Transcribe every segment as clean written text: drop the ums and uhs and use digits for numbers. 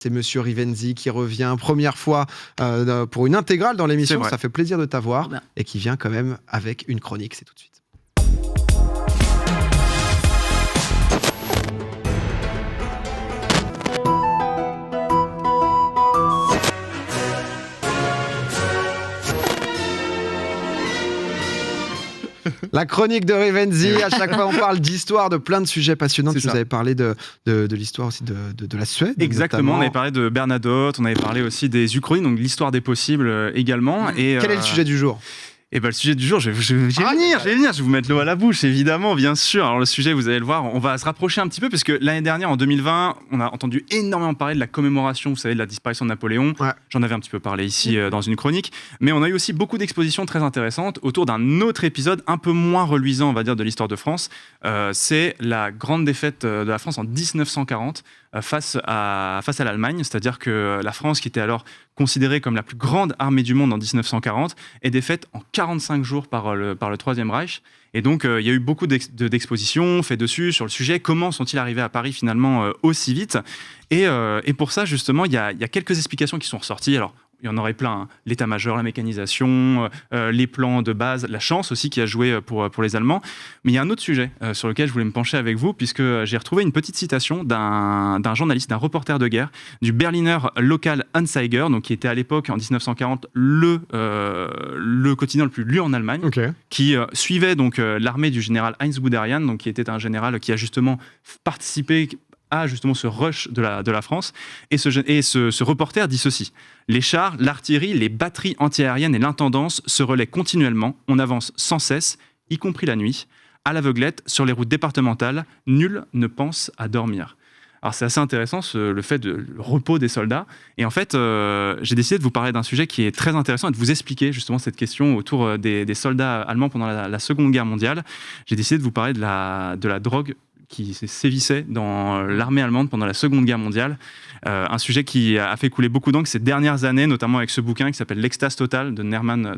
C'est Monsieur Rivenzi qui revient première fois pour une intégrale dans l'émission. Ça fait plaisir de t'avoir et qui vient quand même avec une chronique. C'est tout de suite. La chronique de Rivenzi, à chaque fois on parle d'histoire, de plein de sujets passionnants. Tu nous avais parlé de l'histoire aussi de la Suède. Exactement, notamment. On avait parlé de Bernadotte, on avait parlé aussi des Uchronies, donc l'histoire des possibles également. Et, quel est le sujet du jour ? Et le sujet du jour, je vais venir, je vais vous mettre l'eau à la bouche, évidemment, bien sûr. Alors le sujet, vous allez le voir, on va se rapprocher un petit peu, parce que l'année dernière, en 2020, on a entendu énormément parler de la commémoration, vous savez, de la disparition de Napoléon. Ouais. J'en avais un petit peu parlé ici dans une chronique, mais on a eu aussi beaucoup d'expositions très intéressantes autour d'un autre épisode un peu moins reluisant, on va dire, de l'histoire de France. C'est la grande défaite de la France en 1940 face à l'Allemagne, c'est-à-dire que la France, qui était alors considérée comme la plus grande armée du monde en 1940, est défaite en 45 jours par le Troisième Reich. Et donc, il y a eu beaucoup d'expositions faites dessus, sur le sujet. Comment sont-ils arrivés à Paris, finalement, aussi vite ? Et pour ça, justement, il y a quelques explications qui sont ressorties. Alors, il y en aurait plein, hein. L'état-major, la mécanisation, les plans de base, la chance aussi qui a joué pour les Allemands. Mais il y a un autre sujet sur lequel je voulais me pencher avec vous, puisque j'ai retrouvé une petite citation d'un journaliste, d'un reporter de guerre, du Berliner Lokal Anzeiger, donc qui était à l'époque, en 1940, le quotidien le plus lu en Allemagne, qui suivait donc l'armée du général Heinz Guderian, donc qui était un général qui a justement participé à justement ce rush de la France. Et ce reporter dit ceci: les chars, l'artillerie, les batteries antiaériennes et l'intendance se relaient continuellement. On avance sans cesse, y compris la nuit. À l'aveuglette, sur les routes départementales, nul ne pense à dormir. Alors c'est assez intéressant, le fait de le repos des soldats. Et en fait, j'ai décidé de vous parler d'un sujet qui est très intéressant et de vous expliquer justement cette question autour des soldats allemands pendant la Seconde Guerre mondiale. J'ai décidé de vous parler de la drogue qui sévissait dans l'armée allemande pendant la Seconde Guerre mondiale. Un sujet qui a fait couler beaucoup d'encre ces dernières années, notamment avec ce bouquin qui s'appelle L'Extase totale de Norman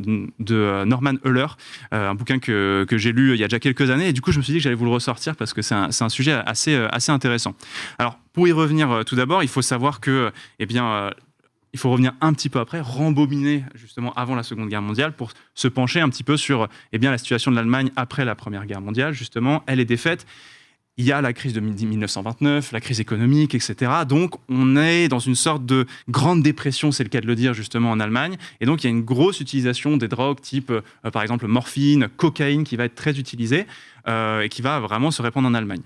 Euler, un bouquin que j'ai lu il y a déjà quelques années, et du coup je me suis dit que j'allais vous le ressortir parce que c'est un sujet assez intéressant. Alors pour y revenir tout d'abord, il faut savoir que il faut revenir un petit peu après, rembobiner justement avant la Seconde Guerre mondiale pour se pencher un petit peu sur la situation de l'Allemagne après la Première Guerre mondiale. Justement, elle est défaite. Il y a la crise de 1929, la crise économique, etc. Donc, on est dans une sorte de grande dépression, c'est le cas de le dire, justement, en Allemagne. Et donc, il y a une grosse utilisation des drogues type, par exemple, morphine, cocaïne, qui va être très utilisée et qui va vraiment se répandre en Allemagne.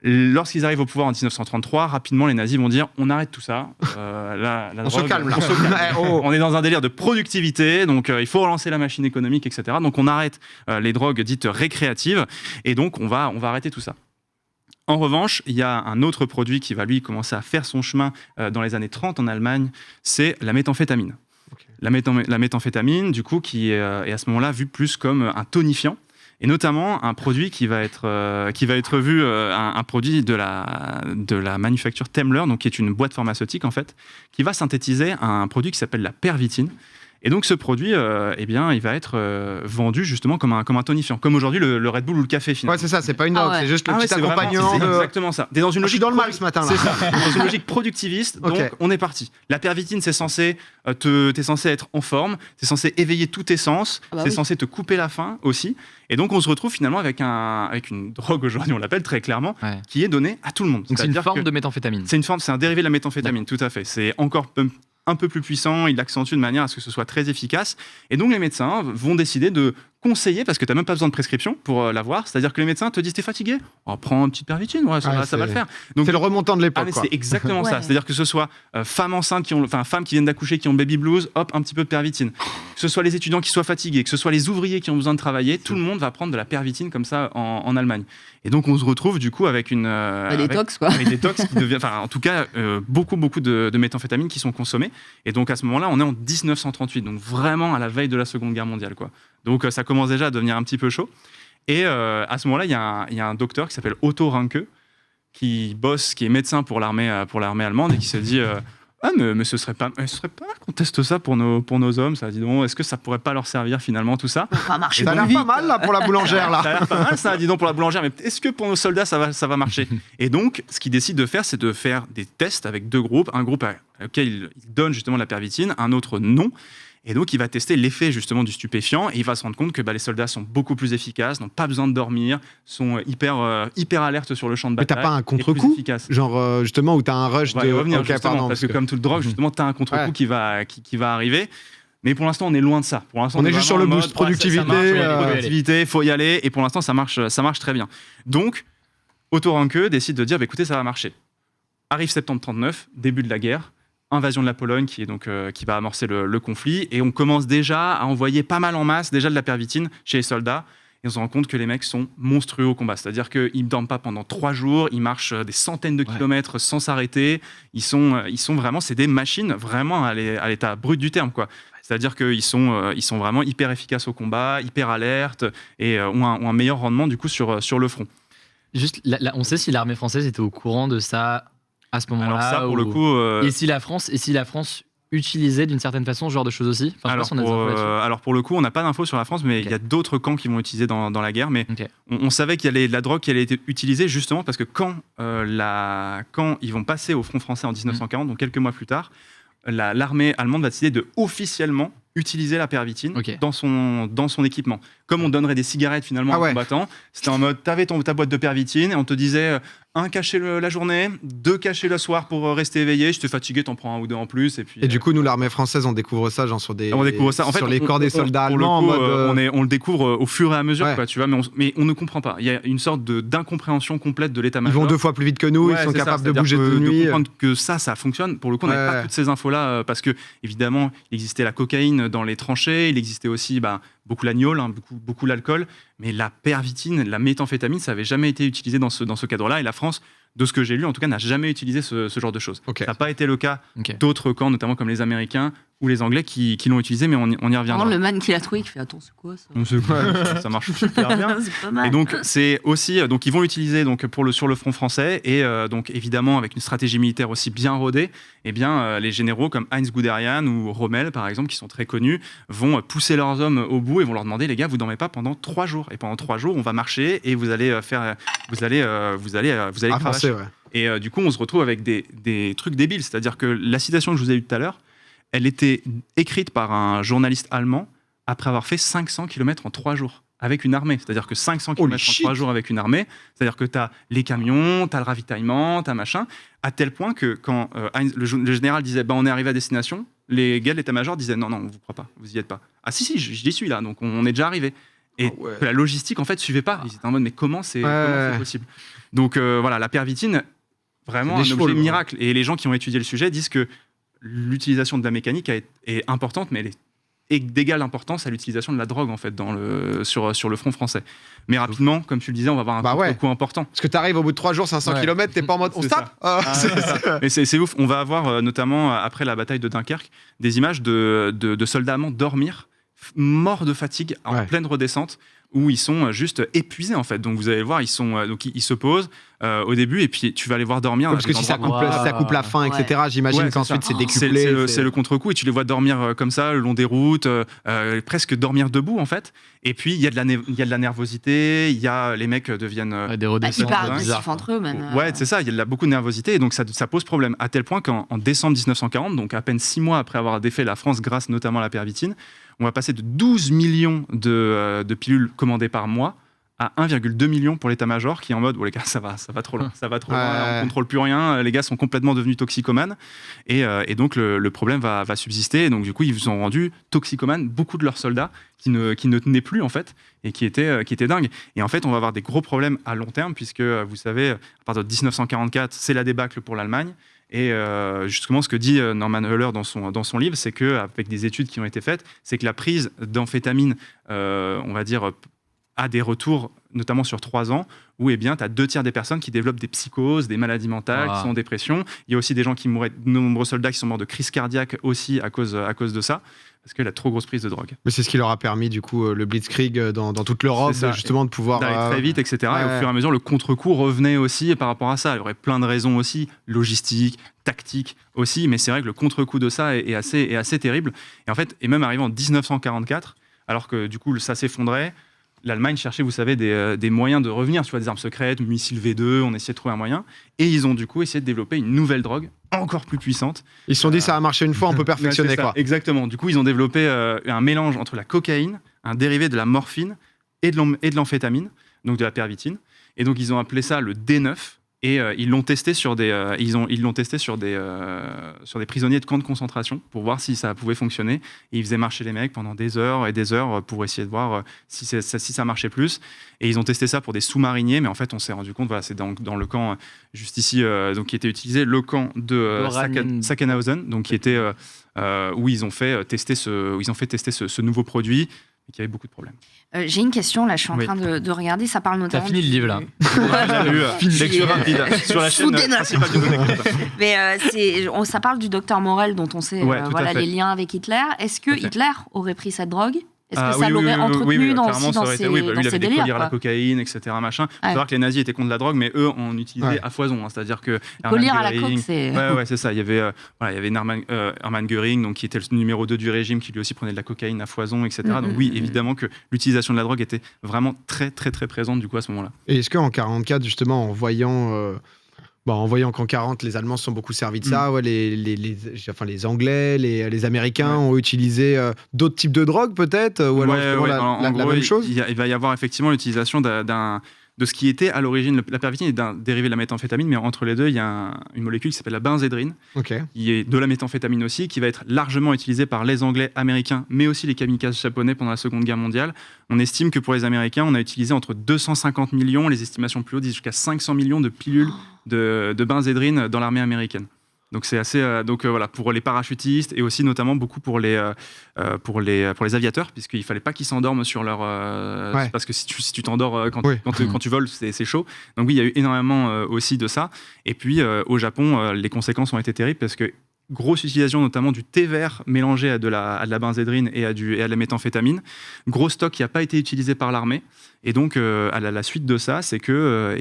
Lorsqu'ils arrivent au pouvoir en 1933, rapidement, les nazis vont dire « on arrête tout ça, la on drogue, se calme là. On est dans un délire de productivité, donc il faut relancer la machine économique, etc. » Donc on arrête les drogues dites récréatives, et donc on va arrêter tout ça. En revanche, il y a un autre produit qui va, lui, commencer à faire son chemin dans les années 30 en Allemagne, c'est la méthamphétamine. Okay. La méthamphétamine, du coup, qui est à ce moment-là vue plus comme un tonifiant, et notamment un produit qui va être vu, un produit de la manufacture Temmler, donc qui est une boîte pharmaceutique en fait, qui va synthétiser un produit qui s'appelle la pervitine. Et donc ce produit, il va être vendu justement comme un tonifiant, comme aujourd'hui le Red Bull ou le café finalement. Ouais, c'est ça, c'est pas une drogue, c'est juste le petit accompagnant. C'est exactement ça. T'es dans une logique. Je suis dans le mal ce matin là. C'est ça. Dans une logique productiviste. Donc on est parti. La pervitine, c'est censé t'es censé être en forme, c'est censé éveiller tous tes sens, censé te couper la faim aussi. Et donc on se retrouve finalement avec une drogue aujourd'hui, on l'appelle très clairement, qui est donnée à tout le monde. Donc c'est une forme de méthamphétamine. C'est un dérivé de la méthamphétamine, tout à fait. C'est encore un peu plus puissant, il l'accentue de manière à ce que ce soit très efficace. Et donc les médecins vont décider de conseiller, parce que tu n'as même pas besoin de prescription pour l'avoir, c'est-à-dire que les médecins te disent t'es fatigué, prends une petite pervitine, ça va le faire. Donc, c'est le remontant de l'époque. C'est exactement ça, c'est-à-dire que ce soit femmes enceintes, femmes qui viennent d'accoucher, qui ont baby blues, hop, un petit peu de pervitine. Que ce soit les étudiants qui soient fatigués, que ce soit les ouvriers qui ont besoin de travailler, tout le monde va prendre de la pervitine comme ça en Allemagne. Et donc on se retrouve du coup avec une détox quoi. Des détox qui devient, en tout cas beaucoup de méthamphétamines qui sont consommées. Et donc à ce moment-là, on est en 1938, donc vraiment à la veille de la Seconde Guerre mondiale quoi. Donc ça commence déjà à devenir un petit peu chaud. Et à ce moment-là, il y a un docteur qui s'appelle Otto Ranke, qui est médecin pour l'armée allemande et qui se dit mais ce serait pas mal qu'on teste ça pour nos hommes. Ça, dis donc, est-ce que ça pourrait pas leur servir finalement tout ça? Ça marche. Ça a l'air pas mal là pour la boulangère là. Ça a l'air pas mal ça, dis donc pour la boulangère. Mais est-ce que pour nos soldats ça va marcher? Et donc, ce qu'ils décident de faire, c'est de faire des tests avec deux groupes. Un groupe auquel ils donnent justement la pervitine, un autre non. Et donc, il va tester l'effet justement du stupéfiant et il va se rendre compte que les soldats sont beaucoup plus efficaces, n'ont pas besoin de dormir, sont hyper alertes sur le champ de bataille. Mais t'as pas un contre-coup, genre justement où t'as un rush de... revenir justement, parce que comme toute drogue, justement, t'as un contre-coup qui va arriver. Mais pour l'instant, on est loin de ça. Pour l'instant, on est juste sur le boost productivité. Productivité, il faut y aller. Et pour l'instant, ça marche très bien. Donc, Otto Ranke décide de dire, écoutez, ça va marcher. Arrive septembre 39, début de la guerre. Invasion de la Pologne qui va amorcer le conflit et on commence déjà à envoyer pas mal en masse déjà de la pervitine chez les soldats et on se rend compte que les mecs sont monstrueux au combat, c'est-à-dire qu'ils ne dorment pas pendant 3 jours, ils marchent des centaines de kilomètres sans s'arrêter, ils sont vraiment, c'est des machines vraiment à l'état brut du terme quoi. C'est-à-dire qu'ils sont vraiment hyper efficaces au combat, hyper alertes et ont un meilleur rendement du coup sur le front. Juste, on sait si l'armée française était au courant de ça à ce moment-là. Alors ça, pour le coup... Et si la France utilisait d'une certaine façon ce genre de choses aussi? Alors pour le coup, on n'a pas d'infos sur la France, mais il y a d'autres camps qui vont utiliser dans la guerre. Mais on savait qu'il y avait de la drogue qui allait être utilisée justement parce que quand ils vont passer au front français en 1940, donc quelques mois plus tard, l'armée allemande va décider de officiellement utiliser la pervitine dans son équipement. Comme on donnerait des cigarettes finalement aux combattants, c'était en mode, t'avais ta boîte de pervitine et on te disait 1 cachet la journée, 2 cachets le soir pour rester éveillé, si t'es fatigué t'en prends 1 ou 2 en plus. Et du coup nous l'armée française on découvre ça genre sur les corps des soldats allemands. On le découvre au fur et à mesure, quoi, tu vois, mais on ne comprend pas. Il y a une sorte d'incompréhension complète de l'état-major. Ils vont 2 fois plus vite que nous, ils sont capables de bouger de nuit. De comprendre que ça fonctionne. Pour le coup on n'avait pas toutes ces infos-là parce que évidemment il existait la cocaïne dans les tranchées, il existait aussi beaucoup l'agnole, beaucoup l'alcool, mais la pervitine, la méthamphétamine, ça n'avait jamais été utilisé dans ce cadre-là. Et la France, de ce que j'ai lu, en tout cas, n'a jamais utilisé ce genre de choses. Ça n'a pas été le cas d'autres camps, notamment comme les Américains ou les Anglais qui l'ont utilisé, mais on y reviendra. Le man qui l'a trouvé, qui fait attends, c'est quoi ça marche super bien. C'est pas mal. Et donc c'est aussi ils vont l'utiliser sur le front français et donc évidemment avec une stratégie militaire aussi bien rodée. Eh bien les généraux comme Heinz Guderian ou Rommel par exemple qui sont très connus vont pousser leurs hommes au bout et vont leur demander les gars vous dormez pas pendant 3 jours et pendant 3 jours on va marcher et vous allez cravacher. Et du coup on se retrouve avec des trucs débiles, c'est-à-dire que la citation que je vous ai eue tout à l'heure, elle était écrite par un journaliste allemand après avoir fait 500 km en 3 jours avec une armée. C'est-à-dire que 500 km en 3 jours avec une armée, c'est-à-dire que tu as les camions, tu as le ravitaillement, tu as machin, à tel point que quand le général disait on est arrivé à destination, les gars de l'état-major disaient non, on vous croit pas, vous y êtes pas. Ah si, j'y suis là, donc on est déjà arrivé. Et la logistique, en fait, suivait pas. Ils étaient en mode mais comment c'est possible? Donc voilà, la pervitine, vraiment un objet miracle. Et les gens qui ont étudié le sujet disent que l'utilisation de la mécanique est importante, mais elle est d'égale importance à l'utilisation de la drogue en fait sur le front français. Mais rapidement, comme tu le disais, on va avoir un coup important. Parce que tu arrives au bout de 3 jours, 500 km, t'es pas en mode on se tape. Mais c'est ouf. On va avoir notamment après la bataille de Dunkerque des images de soldats allemands dormir, morts de fatigue en pleine redescente, où ils sont juste épuisés en fait. Donc vous allez voir, ils se posent au début et puis tu vas les voir dormir. Parce que si ça coupe la faim, etc., j'imagine qu'ensuite c'est décuplé. C'est le contre-coup et tu les vois dormir comme ça le long des routes, presque dormir debout en fait. Et puis il y a de la nervosité, les mecs deviennent des redescentes hyper agressifs entre eux même. Ouais, c'est ça, il y a beaucoup de nervosité et donc ça pose problème. À tel point qu'en décembre 1940, donc à peine 6 mois après avoir défait la France grâce notamment à la pervitine, on va passer de 12 millions de pilules commandées par mois à 1,2 million pour l'état-major qui est en mode les gars ça va trop loin, on contrôle plus rien, les gars sont complètement devenus toxicomanes et donc le problème va subsister et donc du coup ils ont rendu toxicomanes beaucoup de leurs soldats qui ne tenaient plus en fait et qui étaient dingues. Et en fait on va avoir des gros problèmes à long terme puisque vous savez à partir de 1944 c'est la débâcle pour l'Allemagne. Et justement, ce que dit Norman Euler dans son livre, c'est qu'avec des études qui ont été faites, c'est que la prise d'amphétamine, on va dire, a des retours, notamment sur 3 ans, où tu as 2/3 des personnes qui développent des psychoses, des maladies mentales, qui sont en dépression. Il y a aussi des gens qui mouraient, de nombreux soldats qui sont morts de crise cardiaque aussi à cause de ça, parce que la trop grosse prise de drogue. Mais c'est ce qui leur a permis, du coup, le Blitzkrieg dans toute l'Europe, justement, de pouvoir... d'aller très vite, etc. Et au fur et à mesure, le contre-coup revenait aussi par rapport à ça. Il y aurait plein de raisons aussi, logistiques, tactiques aussi, mais c'est vrai que le contre-coup de ça est assez terrible. Et en fait, même arrivé en 1944, alors que du coup, ça s'effondrait, l'Allemagne cherchait, vous savez, des moyens de revenir, tu vois, des armes secrètes, missiles V2, on essayait de trouver un moyen. Et ils ont du coup essayé de développer une nouvelle drogue encore plus puissante. Ils se sont dit, ça a marché une fois, on peut perfectionner, quoi. Exactement. Du coup, ils ont développé un mélange entre la cocaïne, un dérivé de la morphine et de l'amphétamine, donc de la pervitine. Et donc, ils ont appelé ça le D9. Et ils l'ont testé sur des prisonniers de camps de concentration pour voir si ça pouvait fonctionner. Et ils faisaient marcher les mecs pendant des heures et des heures pour essayer de voir si ça marchait plus. Et ils ont testé ça pour des sous-mariniers, mais en fait, on s'est rendu compte, voilà, c'est dans le camp juste ici, donc qui était utilisé, le camp de Sachsenhausen, donc qui était où ils ont fait tester ce nouveau produit. Et qu'il y avait beaucoup de problèmes. J'ai une question, là, je suis en train de regarder, ça parle notamment... T'as fini le livre, là. J'ai eu lecture rapide sur la chaîne principale de Données. Mais ça parle du docteur Morel, dont on sait les liens avec Hitler. Est-ce que Hitler aurait pris cette drogue ? Est-ce que ça l'aurait entretenu dans ses délires ? Il avait des colliers à la cocaïne, etc. Machin. Il faut savoir que les nazis étaient contre la drogue, mais eux en utilisaient à foison. C'est-à-dire que collier à la coke, c'est... Ouais, c'est ça. Il y avait Hermann Göring, donc, qui était le numéro 2 du régime, qui lui aussi prenait de la cocaïne à foison, etc. Donc oui, évidemment que l'utilisation de la drogue était vraiment très, très, très présente du coup à ce moment-là. Et est-ce qu'en 1944, justement, en voyant qu'en 40, les Allemands se sont beaucoup servis de ça, les Anglais, les Américains ont utilisé d'autres types de drogues peut-être, ou alors la même chose. Il va y avoir effectivement l'utilisation de ce qui était à l'origine, la pervitine est d'un dérivé de la méthamphétamine, mais entre les deux, il y a une molécule qui s'appelle la benzédrine, qui est de la méthamphétamine aussi, qui va être largement utilisée par les Anglais, Américains, mais aussi les kamikazes japonais pendant la Seconde Guerre mondiale. On estime que pour les Américains, on a utilisé entre 250 millions, les estimations plus hautes disent jusqu'à 500 millions de pilules de benzédrine dans l'armée américaine. Donc c'est assez voilà, pour les parachutistes et aussi notamment beaucoup pour les aviateurs, puisqu'il fallait pas qu'ils s'endorment sur leur parce que si tu t'endors quand tu voles, c'est chaud. Donc oui, il y a eu énormément aussi de ça. Et puis au Japon, les conséquences ont été terribles parce que grosse utilisation notamment du thé vert mélangé à de la benzédrine et à de la méthamphétamine. Gros stock qui n'a pas été utilisé par l'armée. Et donc, à la suite de ça, c'est que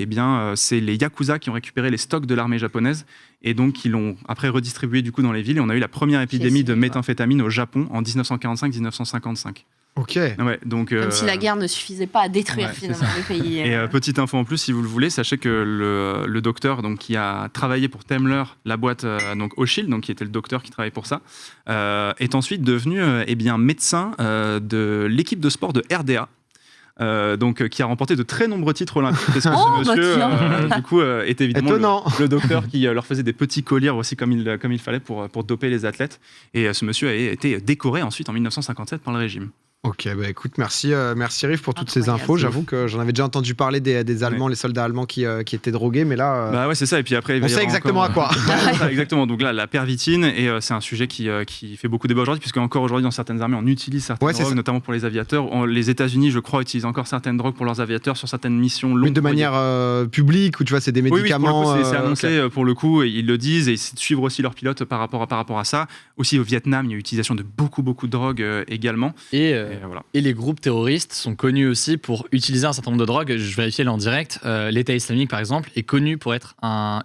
c'est les Yakuza qui ont récupéré les stocks de l'armée japonaise et donc qui l'ont après redistribué du coup dans les villes. Et on a eu la première épidémie de méthamphétamine au Japon en 1945-1955. Ok. Ouais, donc, comme si la guerre ne suffisait pas à détruire finalement le pays. Et petite info en plus, si vous le voulez, sachez que le docteur donc, qui a travaillé pour Daimler, la boîte donc Hochschild, donc qui était le docteur qui travaillait pour ça, est ensuite devenu médecin de l'équipe de sport de RDA. Donc, qui a remporté de très nombreux titres olympiques parce que ce monsieur du coup était évidemment le docteur qui leur faisait des petits colliers aussi comme il fallait pour doper les athlètes, et ce monsieur a été décoré ensuite en 1957 par le régime. Ok, bah écoute, merci Riff pour toutes ces infos. J'avoue que j'en avais déjà entendu parler des Allemands, les soldats allemands qui étaient drogués, mais là... Bah ouais, c'est ça, et puis après... on sait exactement à quoi. Exactement, donc là, la pervitine, et c'est un sujet qui fait beaucoup débat aujourd'hui, puisque encore aujourd'hui, dans certaines armées, on utilise certaines drogues, notamment pour les aviateurs. Les États-Unis, je crois, utilisent encore certaines drogues pour leurs aviateurs sur certaines missions longues. Mais de manière publique, où tu vois, c'est des médicaments... Oui, c'est annoncé pour le coup, et ils le disent, et ils suivent aussi leurs pilotes par rapport à ça. Aussi, au Vietnam, il y a utilisation de beaucoup de drogues également. Et les groupes terroristes sont connus aussi pour utiliser un certain nombre de drogues. Je vérifiais là en direct. L'État islamique, par exemple, est connu pour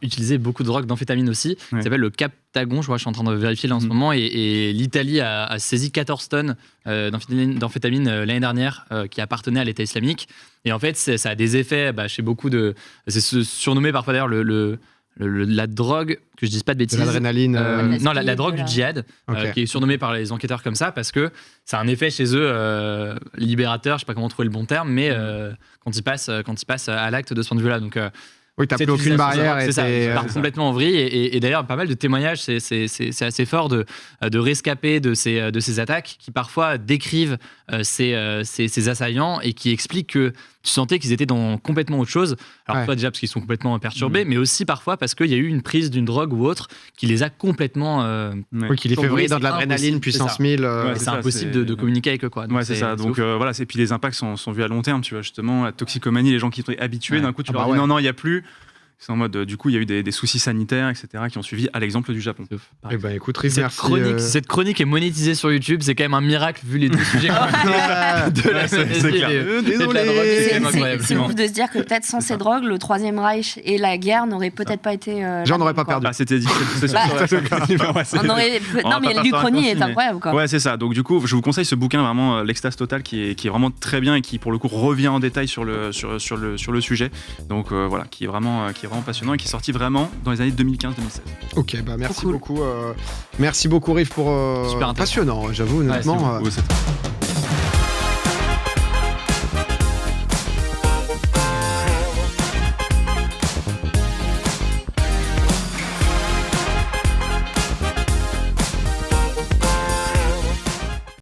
utiliser beaucoup de drogues d'amphétamine aussi. Ça s'appelle le Captagon, je suis en train de vérifier là en ce moment. Et l'Italie a saisi 14 tonnes d'amphétamine l'année dernière qui appartenaient à l'État islamique. Et en fait, ça a des effets chez beaucoup de... C'est surnommé parfois d'ailleurs la drogue, que je dise pas de bêtises. L'adrénaline. Non, la drogue du djihad, qui est surnommée par les enquêteurs comme ça, parce que ça a un effet chez eux libérateur, je sais pas comment trouver le bon terme, mais quand ils passent à l'acte de ce point de vue-là. Donc Oui, t'as plus aucune barrière. C'est ça, il part complètement en vrille. Et d'ailleurs, pas mal de témoignages, c'est assez fort de rescapés de ces attaques qui parfois décrivent ces assaillants et qui expliquent que tu sentais qu'ils étaient dans complètement autre chose. Alors, pas déjà parce qu'ils sont complètement perturbés, mais aussi parfois parce qu'il y a eu une prise d'une drogue ou autre qui les a complètement. Oui, qui les fait vriller dans de l'adrénaline, puissance 1000. C'est impossible de communiquer avec eux, quoi. Donc, c'est ça. Donc, voilà. Et puis les impacts sont vus à long terme, tu vois, justement. La toxicomanie, les gens qui sont habitués, d'un coup, tu leur dis non, il n'y a plus. C'est en mode, du coup, il y a eu des soucis sanitaires, etc., qui ont suivi à l'exemple du Japon. Eh ben, écoute, Riff, merci. Cette chronique est monétisée sur YouTube, c'est quand même un miracle vu les deux sujets de la société. Désolé. C'est ouf de se dire que peut-être sans ces drogues, le Troisième Reich et la guerre n'auraient peut-être pas été. J'en aurais pas perdu. Ah, c'était dit. Non, mais l'Uchronie est incroyable, quoi. Ouais, c'est ça. Donc, du coup, je vous conseille ce bouquin, vraiment, L'Extase Totale, qui est vraiment très bien et qui, pour le coup, revient en détail sur le sujet. Donc, voilà, qui est vraiment passionnant et qui est sorti vraiment dans les années 2015-2016. Ok, bah merci beaucoup. Merci beaucoup Riff pour passionnant, j'avoue honnêtement.